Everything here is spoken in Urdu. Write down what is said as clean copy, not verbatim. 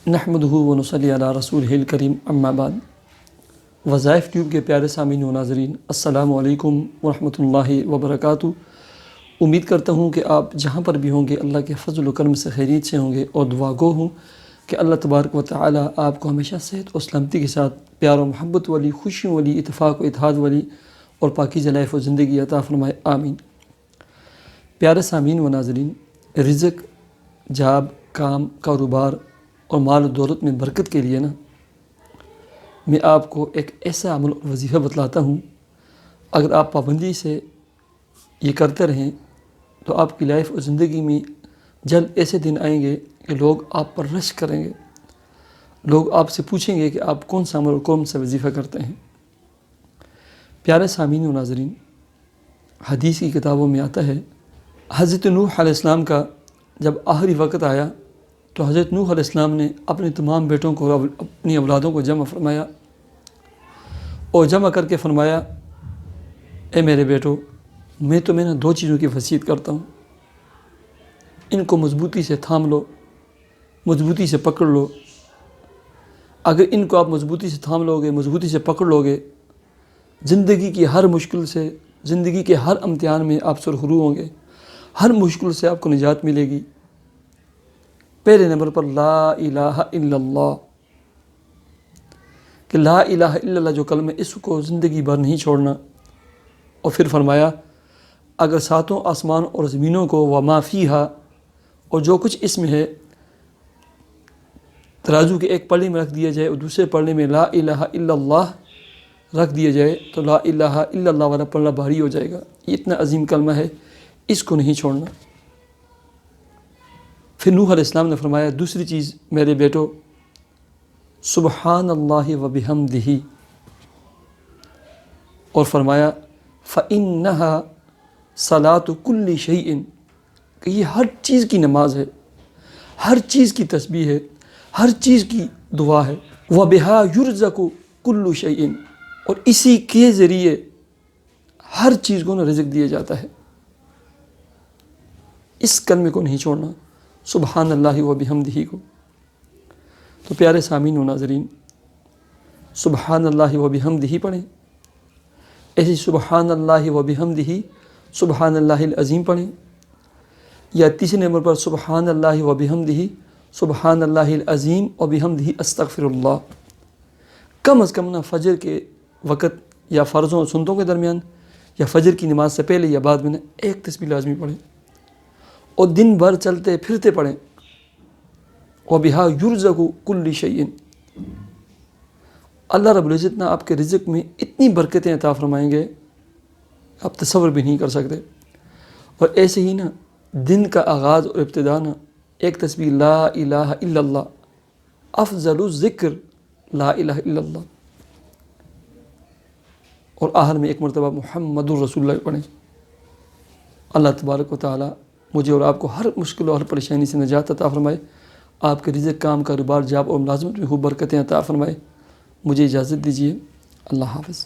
نحمدہ و نصلی علی رسولہ الکریم اما بعد۔ وظائف ٹیوب کے پیارے سامعین و ناظرین، السلام علیکم ورحمۃ اللہ وبرکاتہ۔ امید کرتا ہوں کہ آپ جہاں پر بھی ہوں گے اللہ کے فضل و کرم سے خیریت سے ہوں گے، اور دعا گو ہوں کہ اللہ تبارک و تعالی آپ کو ہمیشہ صحت و سلامتی کے ساتھ پیار و محبت والی، خوشیوں والی، اتفاق و اتحاد والی اور پاکیزہ لائف و زندگی عطا فرمائے، آمین۔ پیارے سامعین و ناظرین، رزق، جاب، کام، کاروبار اور مال و دولت میں برکت کے لیے میں آپ کو ایک ایسا عمل اور وظیفہ بتلاتا ہوں، اگر آپ پابندی سے یہ کرتے رہیں تو آپ کی لائف اور زندگی میں جلد ایسے دن آئیں گے کہ لوگ آپ پر رشک کریں گے، لوگ آپ سے پوچھیں گے کہ آپ کون سا عمل اور کون سا وظیفہ کرتے ہیں۔ پیارے سامعین و ناظرین، حدیث کی کتابوں میں آتا ہے، حضرت نوح علیہ السلام کا جب آخری وقت آیا تو حضرت نوح علیہ السلام نے اپنے تمام بیٹوں کو، اپنی اولادوں کو جمع فرمایا اور جمع کر کے فرمایا، اے میرے بیٹو، میں تمہیں دو چیزوں کی وصیت کرتا ہوں، ان کو مضبوطی سے تھام لو، مضبوطی سے پکڑ لو۔ اگر ان کو آپ مضبوطی سے تھام لو گے، مضبوطی سے پکڑ لو گے، زندگی کی ہر مشکل سے، زندگی کے ہر امتحان میں آپ سرخرو ہوں گے، ہر مشکل سے آپ کو نجات ملے گی۔ پہلے نمبر پر لا الہ الا اللہ، کہ لا الہ الا اللہ جو کلمہ، اس کو زندگی بھر نہیں چھوڑنا۔ اور پھر فرمایا، اگر ساتوں آسمان اور زمینوں کو وما فیہا، اور جو کچھ اس میں ہے، ترازو کے ایک پلڑے میں رکھ دیا جائے اور دوسرے پلڑے میں لا الہ الا اللہ رکھ دیا جائے تو لا الہ الا اللہ والا پلڑا بھاری ہو جائے گا۔ یہ اتنا عظیم کلمہ ہے، اس کو نہیں چھوڑنا۔ پھر نوح علیہ السلام نے فرمایا، دوسری چیز میرے بیٹو، سبحان اللہ و بحمدہ، اور فرمایا فإنها صلاۃ کل شیء، کہ یہ ہر چیز کی نماز ہے، ہر چیز کی تسبیح ہے، ہر چیز کی دعا ہے۔ وبہا یرزق کل شیء، اور اسی کے ذریعے ہر چیز کو رزق دیا جاتا ہے۔ اس کلمے کو نہیں چھوڑنا، سبحان اللہ و بحمدہ کو۔ تو پیارے سامعین و ناظرین، سبحان اللہ و بحمدہ پڑھیں، ایسے سبحان اللہ و بحمدہ، سبحان اللہ العظیم پڑھیں، یا تیسرے نمبر پر سبحان اللہ و بحمدہ، سبحان اللہ العظیم و بحمدہ استغفر اللہ۔ کم از کم فجر کے وقت یا فرضوں اور سنتوں کے درمیان یا فجر کی نماز سے پہلے یا بعد میں ایک تسبیح لازمی پڑھیں، اور دن بھر چلتے پھرتے پڑھیں۔ وَبِهَا يُرْزَقُ كُلِّ شَيْءٍ، اللہ رب العزت نے آپ کے رزق میں اتنی برکتیں عطا فرمائیں گے آپ تصور بھی نہیں کر سکتے۔ اور ایسے ہی دن کا آغاز اور ابتدا ایک تسبیح لا الہ الا اللہ، افضل الذکر لا الہ الا اللہ، اور آخر میں ایک مرتبہ محمد الرسول اللہ پڑھیں۔ اللہ تبارک و تعالی مجھے اور آپ کو ہر مشکل اور ہر پریشانی سے نجات عطا فرمائے، آپ کے رزق، کام، کاروبار، جاب اور ملازمت میں خوب برکتیں عطا فرمائے۔ مجھے اجازت دیجیے، اللہ حافظ۔